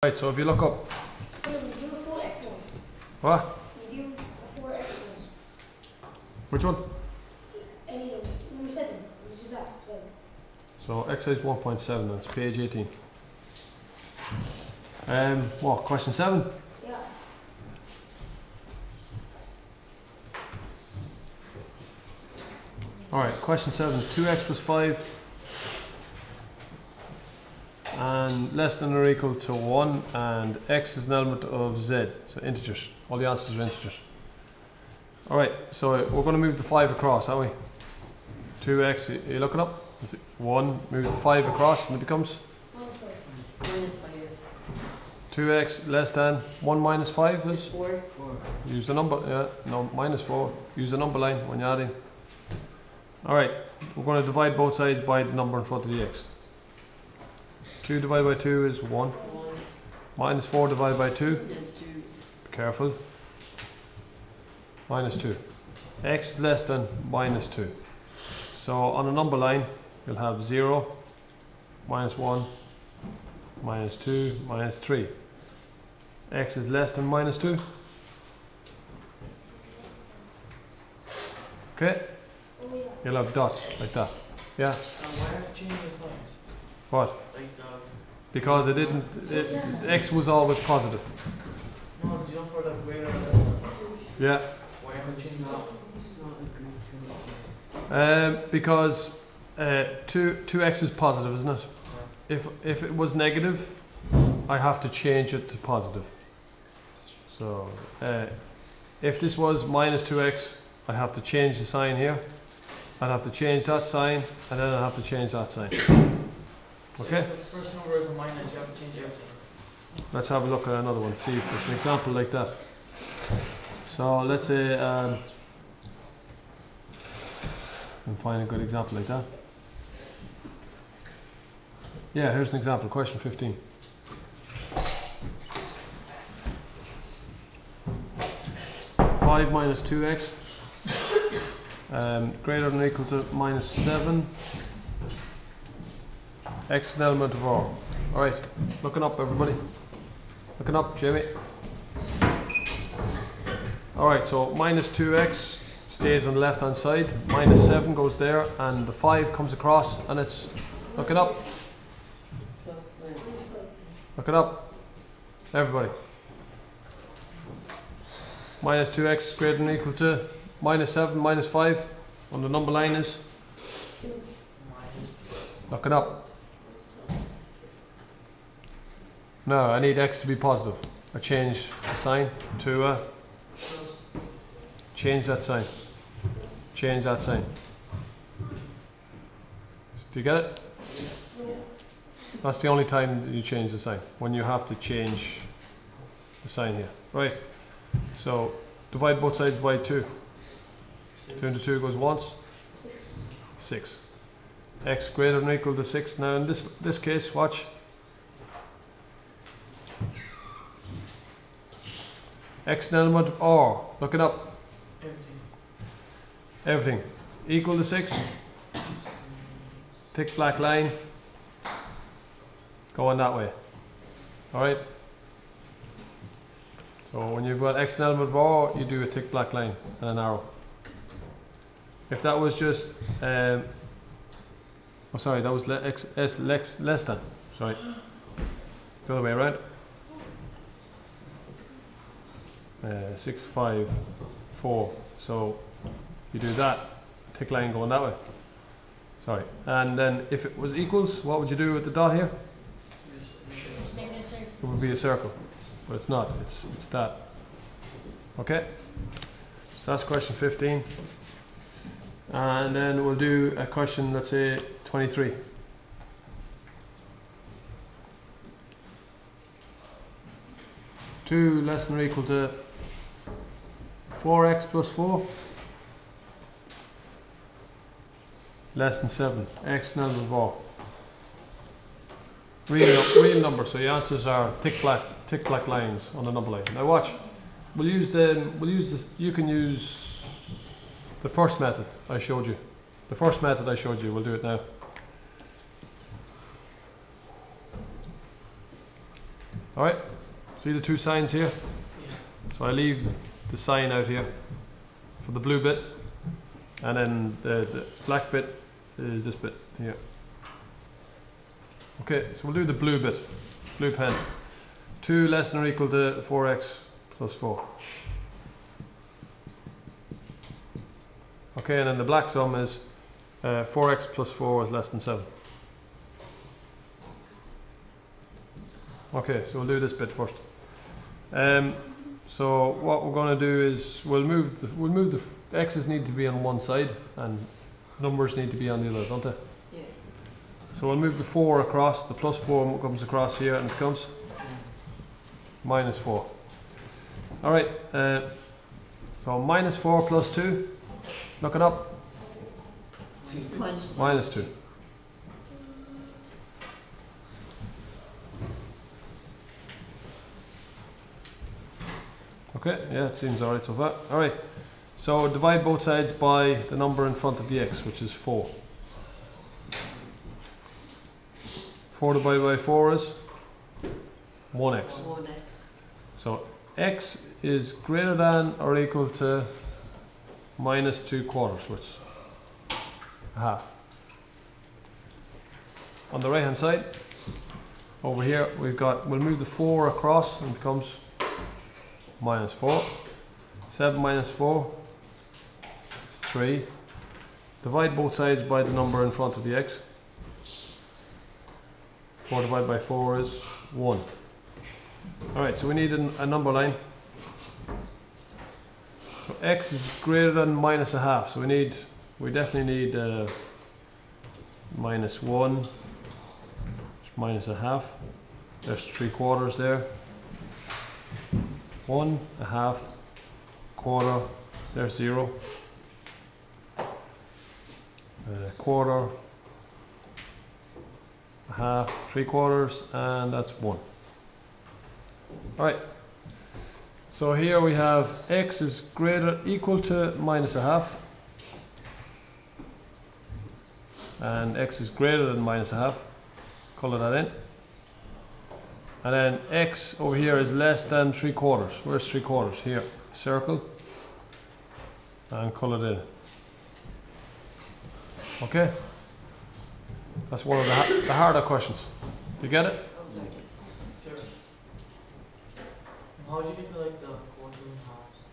Right, so if you look up. So we do 4 X's. What? We do 4 X's. Which one? Any of them. Number 7. We do that. So exercise 1.7, that's page 18. What, question 7? Yeah. Alright, question 7, 2x plus 5 and less than or equal to 1 and x is an element of z, so integers. All the answers are integers. Alright, so we're going to move the 5 across, aren't we? 2x, you look it up? 1, move the 5 across and it becomes? Minus 5. 2x less than 1 minus 5 is? 4. Use the number, yeah, no, minus 4. Use the number line when you're adding. Alright, we're going to divide both sides by the number in front of the x. 2 divided by 2 is 1. Minus 4 divided by 2? Is 2. Be careful. Minus 2. X is less than minus 2. So on a number line, you'll have 0, minus 1, minus 2, minus 3. X is less than minus 2. Okay? Oh, yeah. You'll have dots like that. Yeah? Why have to change the signs? What? Like the... Because it didn't, X was always positive. No, do you know for the greater or less than? Yeah. Why have to change that? Because 2x is positive, isn't it? Yeah. If it was negative, I have to change it to positive. So if this was minus 2x, I have to change the sign here. I'd have to change that sign, and then I'd have to change that sign. So Okay? if the first number is a minus, you have to change everything. Let's have a look at another one, see if there's an example like that. So let's say, and find a good example like that. Yeah, here's an example, question 15. Five minus 2x greater than or equal to minus 7. X is an element of R. Alright, looking up everybody. Looking up, Jamie. Alright, so minus 2x stays on the left hand side, minus 7 goes there, and the 5 comes across, and it's, look it up. Look it up. Everybody. Minus 2x greater than or equal to minus 7, minus 5 on the number line is? Look it up. No, I need x to be positive. I change the sign to change that sign. Change that sign. Do you get it? That's the only time that you change the sign, when you have to change the sign here. Right. So divide both sides by 2. 2 into 2 goes once. 6. X greater than or equal to 6. Now in this case, watch. X an element of R. Look it up. Everything. Equal to 6. Thick black line. Going that way. Alright? So when you've got X an element of R, you do a thick black line and an arrow. If that was just, oh sorry, that was less than. Sorry. The other way around. 6, 5, 4. So you do that, thick line going that way. Sorry. And then if it was equals, what would you do with the dot here? Just make it a circle. It would be a circle, but it's not. It's that. Okay. So that's question 15. And then we'll do a question, let's say 23. Two less than or equal to 4x plus 4 less than 7. X an element of R. Real number, so your answers are thick black lines on the number line. Now watch. We'll use this. You can use the first method I showed you. The first method I showed you. We'll do it now. Alright, see the two signs here? Yeah. So I leave the sign out here for the blue bit, and then the black bit is this bit here. Okay, so we'll do the blue bit, blue pen. 2 less than or equal to 4x plus 4. Okay, and then the black sum is 4x plus 4 is less than 7. Okay, so we'll do this bit first. So what we're going to do is we'll move the x's need to be on one side and numbers need to be on the other, don't they? Yeah. So we'll move the 4 across, the plus 4 comes across here and it becomes minus 4. Alright, so minus 4 plus 2, look it up. Minus 2. Okay, yeah, it seems alright so far. Alright, so divide both sides by the number in front of the x, which is 4. 4 divided by 4 is 1x. 1x. So x is greater than or equal to minus 2 quarters, which is a half. On the right hand side, over here we've got, we'll move the 4 across and it becomes minus 4. 7 minus 4 is 3. Divide both sides by the number in front of the x. 4 divided by 4 is 1. Alright, so we need a number line. So x is greater than minus a half, so we definitely need minus 1, minus a half. There's 3 quarters there. 1, a half, quarter, there's 0. Quarter, a half, 3 quarters, and that's 1. Alright, so here we have x is equal to minus a half, and x is greater than minus a half, colour that in, and then x over here is less than 3 quarters. Where's 3 quarters? Here, circle, and colour it in. Okay, that's one of the harder questions. You get it? Sure. How did you get to like the quarter and halves?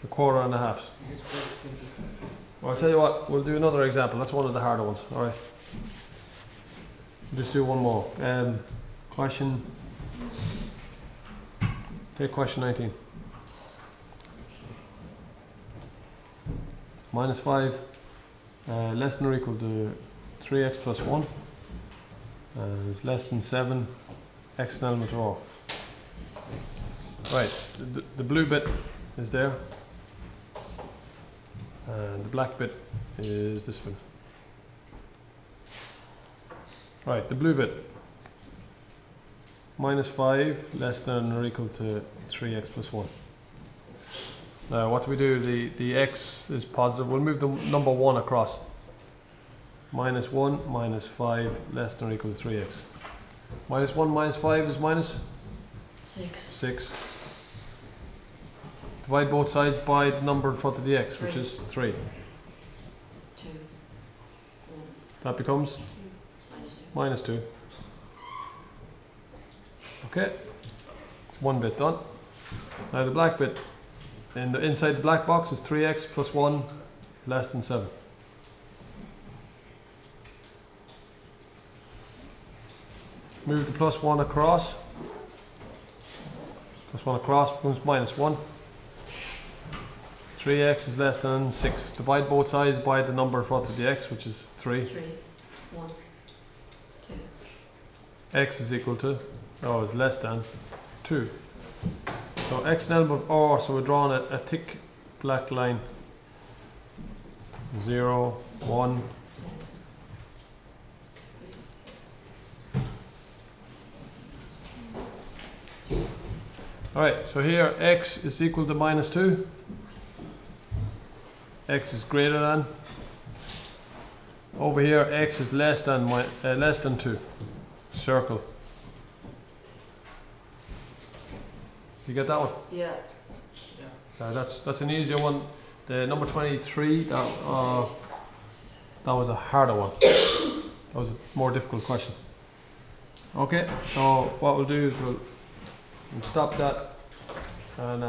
The quarter and a half. You just put it simply. Well, I'll tell you what, we'll do another example. That's one of the harder ones. Alright. Just do one more. Question. Take question 19. Minus 5 less than or equal to 3x plus 1 is less than 7 x an element of R. Right, the blue bit is there and the black bit is this one. Right, the blue bit, minus 5 less than or equal to 3x plus 1. Now what do we do? The x is positive, we'll move the number 1 across. Minus 1 minus 5 less than or equal to 3x. Minus 1 minus 5 is minus 6. Divide both sides by the number in front of the x, which is 3. 2. 1. That becomes minus 2. Okay, it's one bit done. Now the black bit, inside the black box is 3x plus 1 less than 7. Move the plus 1 across. Plus 1 across becomes minus 1. 3x is less than 6. Divide both sides by the number in front of the x, which is 3. 3. 1. 2. X is equal to, is less than 2. So x an element of R, so we're drawing a thick black line. 0, 1. Alright, so here x is equal to minus 2. X is greater than. Over here x is less than 2. Circle. You get that one? Yeah. That's an easier one. The number 23, that was a harder one. That was a more difficult question. Okay, so what we'll do is we'll stop that and